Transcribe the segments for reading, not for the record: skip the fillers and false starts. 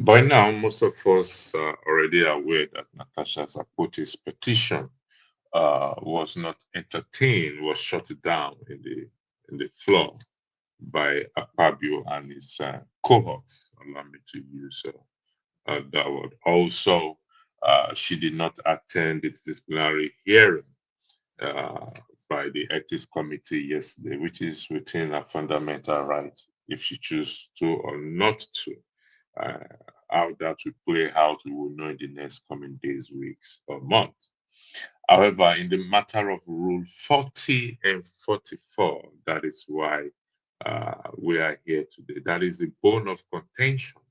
By now, most of us are already aware that Natasha Sapote's petition was not entertained, was shut down in the floor by Akpabio and his cohorts. Allow me to use that word. Also, she did not attend the disciplinary hearing uh, by the ethics committee yesterday, which is within her fundamental right if she chooses to or not to. Uh, how that will play out, we will know in the next coming days, weeks, or months. However, in the matter of Rule 40 and 44, that is why we are here today. That is the bone of contention,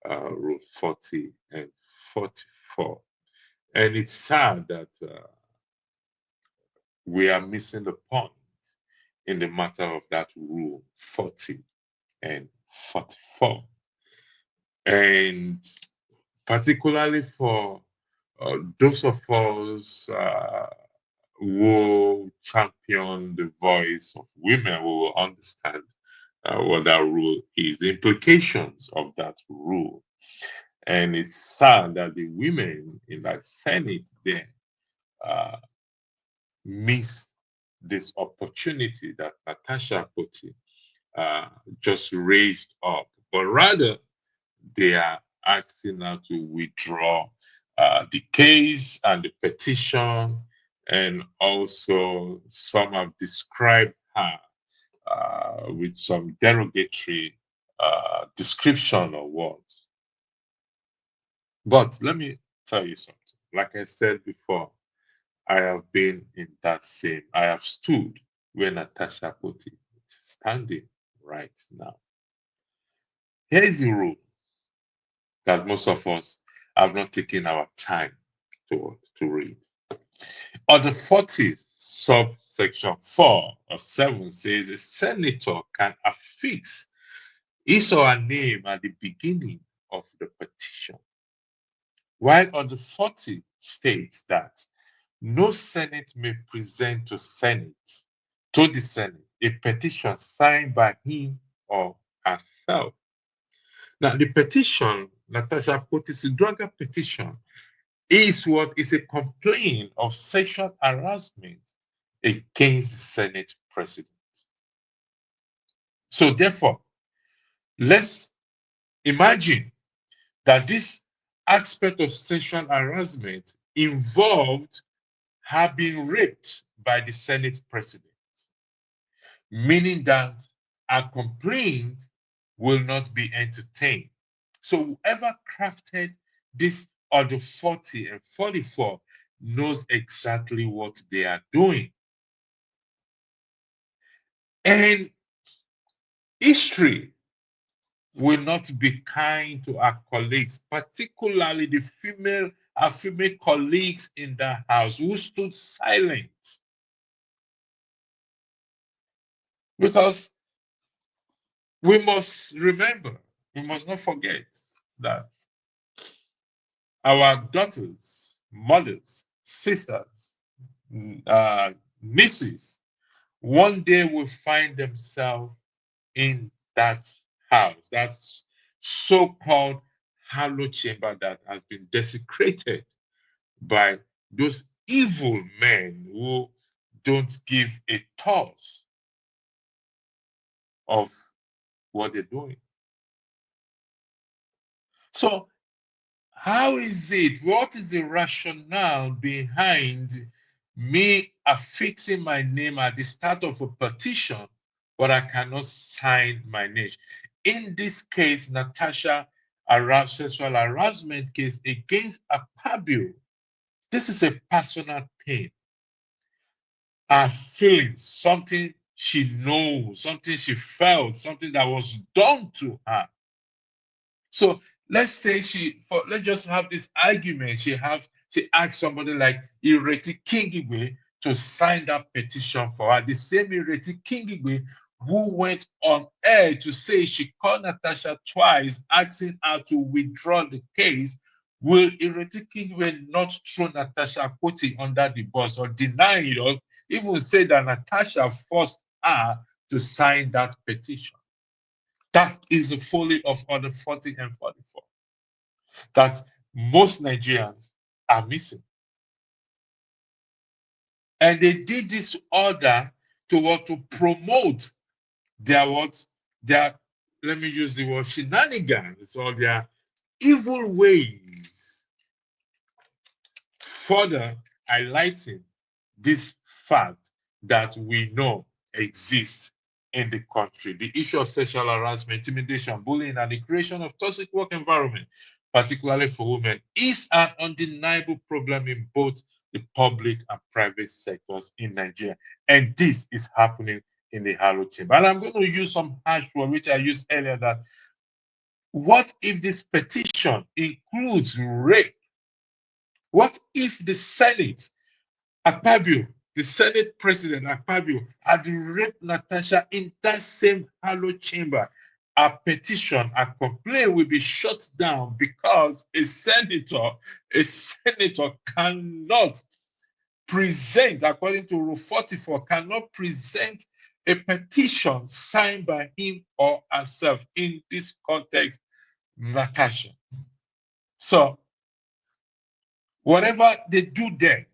Rule 40 and 44. And it's sad that we are missing the point in the matter of that Rule 40 and 44. And particularly for those of us who champion the voice of women, we will understand what that rule is, the implications of that rule. And it's sad that the women in that Senate there uh, miss this opportunity that Natasha Poti uh, just raised up, but rather they are asking her to withdraw the case and the petition, and also some have described her with some derogatory description or words. But let me tell you something. Like I said before, I have been in that same, I have stood where Natasha Poti is standing right now. Here is the rule that most of us have not taken our time to read. Article 40, subsection 4 or 7 says a senator can affix his or her name at the beginning of the petition. While Article 40 states that no Senate may present to the Senate a petition signed by him or herself. Now, the petition, Natasha Potisidraga petition, is what is a complaint of sexual harassment against the Senate president. So, therefore, let's imagine that this aspect of sexual harassment involved her being raped by the Senate president, meaning that a complaint will not be entertained. So whoever crafted this Order 40 and 44 knows exactly what they are doing. And history will not be kind to our colleagues, particularly our female colleagues in the house who stood silent. Because we must remember, we must not forget that our daughters, mothers, sisters, nieces, one day will find themselves in that house, that so-called hallowed chamber that has been desecrated by those evil men who don't give a thought of what they're doing. So, how is it? What is the rationale behind me affixing my name at the start of a petition, but I cannot sign my name? In this case, Natasha sexual harassment case against Akpabio. This is a personal thing. Her feelings, something she knows, something she felt, something that was done to her. So let's say let's just have this argument. She asked somebody like Ireti Kingigwe to sign that petition for her. The same Ireti Kingigwe who went on air to say she called Natasha twice, asking her to withdraw the case. Will Ireti Kingigwe not throw Natasha Poti under the bus or deny it, or even say that Natasha forced her to sign that petition? That is the folly of Order 40 and 44. that most Nigerians are missing. And they did this order to what, to promote their what, their, let me use the word, shenanigans, or their evil ways, further highlighting this fact that we know exists in the country. The issue of sexual harassment, intimidation, bullying, and the creation of toxic work environment, particularly for women, is an undeniable problem in both the public and private sectors in Nigeria. And this is happening in the Harlow Chamber. And I'm going to use some harsh word which I used earlier, that what if this petition includes rape? What if the Senate, Akpabio, the Senate President Akpabio, had raped Natasha in that same Harlow Chamber? A petition, a complaint will be shut down because a senator cannot present, according to Rule 44, cannot present a petition signed by him or herself. In this context, Natasha. So, whatever they do there,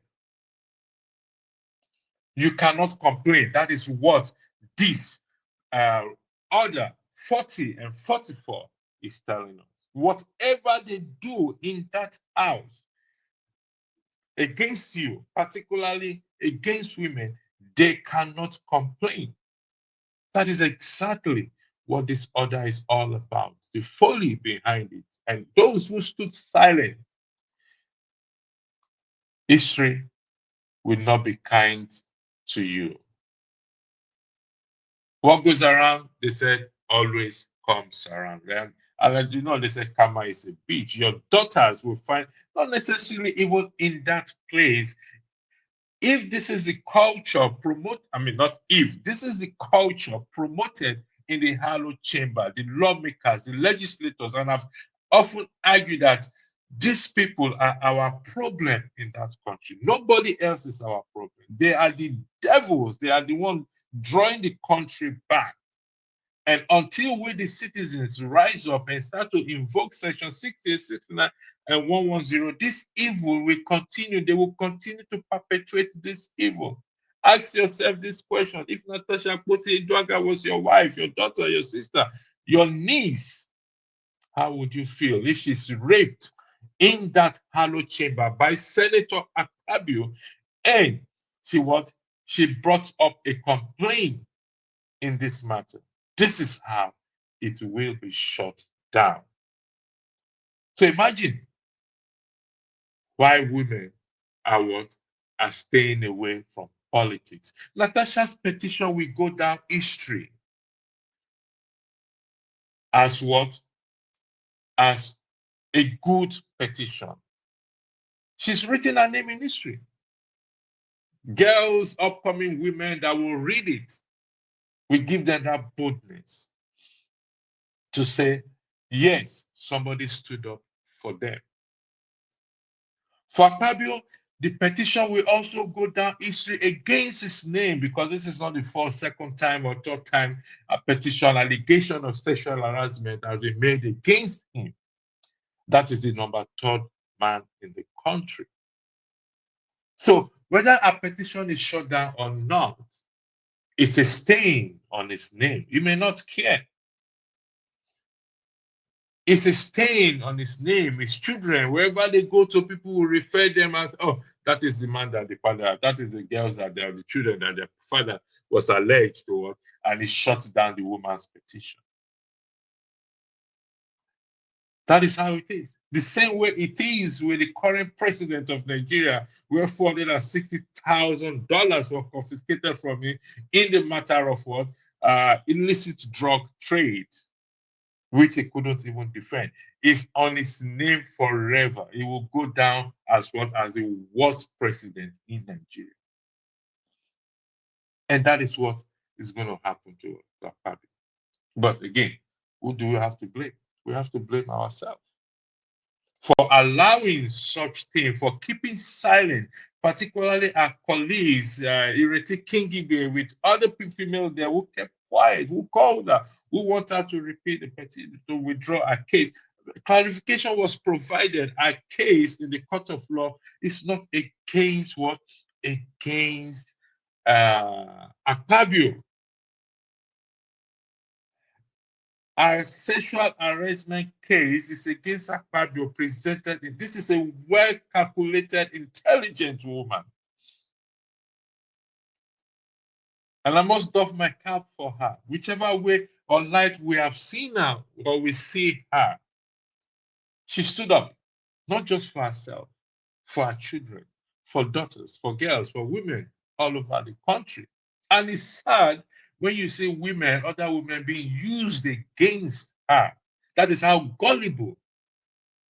you cannot complain. That is what this order 40 and 44 is telling us. Whatever they do in that house against you, particularly against women, they cannot complain. That is exactly what this order is all about. The folly behind it. And those who stood silent, history will not be kind to you. What goes around, they said, always comes around. And as you know, they said karma is a bitch. Your daughters will find, not necessarily even in that place. If this is the culture not if, this is the culture promoted in the Harlow Chamber, the lawmakers, the legislators, and I've often argued that these people are our problem in that country. Nobody else is our problem. They are the devils. They are the one drawing the country back. And until we, the citizens, rise up and start to invoke Section 68, 69, and 110, this evil will continue. They will continue to perpetuate this evil. Ask yourself this question. If Natasha Akpoti-Uduaghan was your wife, your daughter, your sister, your niece, how would you feel if she's raped in that Harlow Chamber by Senator Akpabio, and she brought up a complaint in this matter? This is how it will be shut down. So imagine why women are staying away from politics. Natasha's petition will go down history as what? As a good petition. She's written her name in history. Girls, upcoming women that will read it, we give them that boldness to say, yes, somebody stood up for them. For Akpabio, the petition will also go down history against his name, because this is not the first, second time, or third time a petition allegation of sexual harassment has been made against him. That is the number third man in the country. So whether a petition is shut down or not, it's a stain on his name. You may not care. It's a stain on his name. His children, wherever they go to, people will refer them as, oh, that is the man that the father, that is the girls that they are, the children that their father was alleged to, and he shuts down the woman's petition. That is how it is. The same way it is with the current president of Nigeria, where $460,000 were confiscated from him in the matter of what? Illicit drug trade, which he couldn't even defend. Is on his name forever. He will go down as what? As the worst president in Nigeria. And that is what is going to happen to Akpabio. But again, who do we have to blame? We have to blame ourselves for allowing such thing, for keeping silent, particularly our colleagues, Ireti Kingibe, with other females there who kept quiet, who called her, who want her to repeat the petition, to withdraw her case. Clarification was provided. A case in the court of law is not against what? Against Akpabio. A sexual harassment case is against Akpabio presented. This is a well calculated, intelligent woman. And I must doff my cap for her. Whichever way or light we have seen her or we see her, she stood up, not just for herself, for her children, for daughters, for girls, for women all over the country. And it's sad when you see women, other women being used against her. That is how gullible.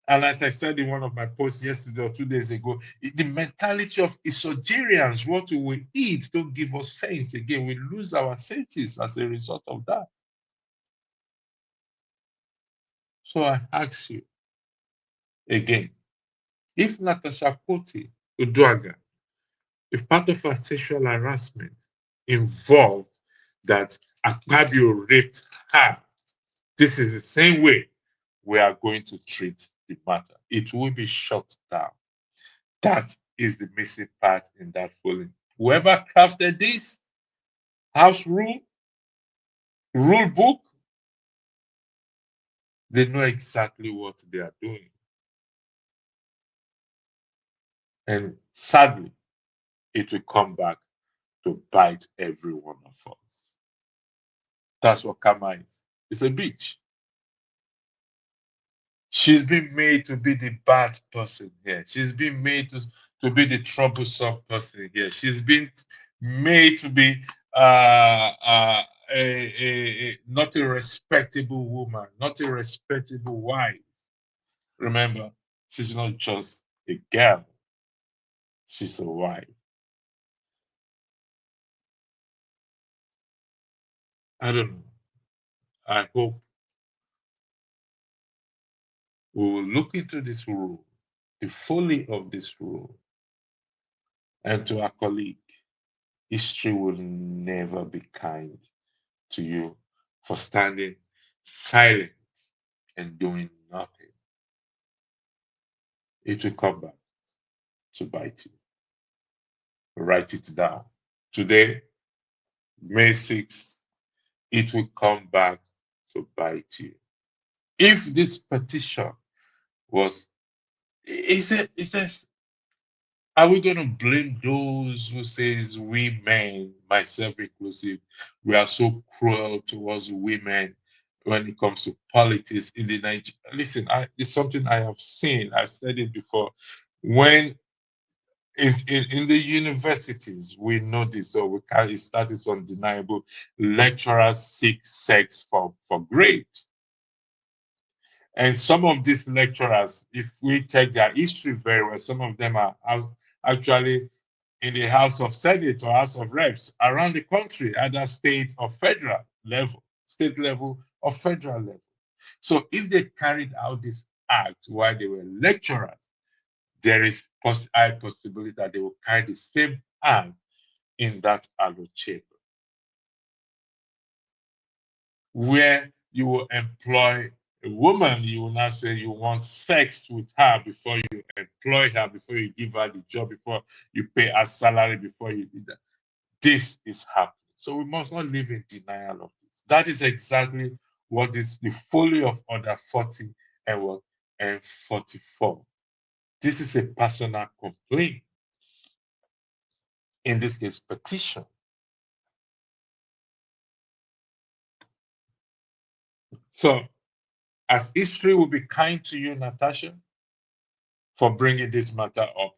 And as I said in one of my posts yesterday or 2 days ago, the mentality of Isogerians, what we will eat, don't give us sense. Again, we lose our senses as a result of that. So I ask you again, if Natasha Koti Uduaga, if part of her sexual harassment involved that Akpabio raped her, this is the same way we are going to treat the matter. It will be shut down. That is the missing part in that following. Whoever crafted this house rule book, they know exactly what they are doing. And sadly, it will come back to bite every one of us. That's what karma is. It's a bitch. She's been made to be the bad person here. She's been made to be the troublesome person here. She's been made to be not a respectable woman, not a respectable wife. Remember, she's not just a girl, she's a wife. I don't know. I hope we will look into this rule, the folly of this rule, and to our colleague, history will never be kind to you for standing silent and doing nothing. It will come back to bite you. Write it down. Today, May 6th, it will come back to bite you. If this petition was, is it, are we going to blame those who says we men, myself inclusive, we are so cruel towards women when it comes to politics in the Nigeria? Listen, it's something I have seen. I've said it before. When in the universities, we know this, so we can start is undeniable. Lecturers seek sex for grade. And some of these lecturers, if we check their history very well, some of them are actually in the House of Senate or House of Reps around the country, either state or federal level, state level or federal level. So if they carried out this act while they were lecturers, there is high possibility that they will carry the same act in that allo chamber, where you will employ a woman, you will not say you want sex with her before you employ her, before you give her the job, before you pay her salary, before you do that. This is happening. So we must not live in denial of this. That is exactly what is the folly of Order 40 and what and 44. This is a personal complaint. In this case, petition. So, as history will be kind to you, Natasha, for bringing this matter up,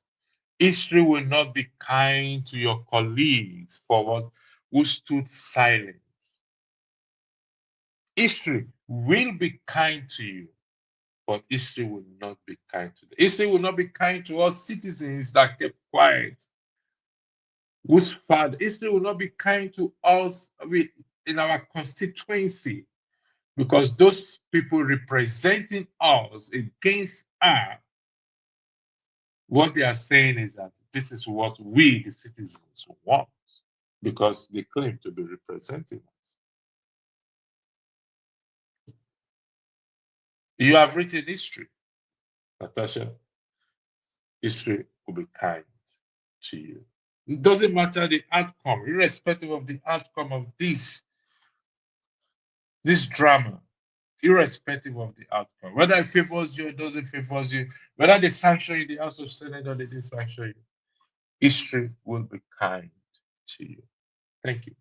history will not be kind to your colleagues for what who stood silent. History will be kind to you, but history will not be kind to them. History will not be kind to us citizens that kept quiet. Whose father? History will not be kind to us in our constituency, because those people representing us against us, what they are saying is that this is what we, the citizens, want, because they claim to be representing us. You have written history, Natasha. History will be kind to you. It doesn't matter the outcome, irrespective of the outcome of this drama, irrespective of the outcome, whether it favors you or doesn't favor you, whether they sanction you in the House of Senate or they didn't sanction you, history will be kind to you. Thank you.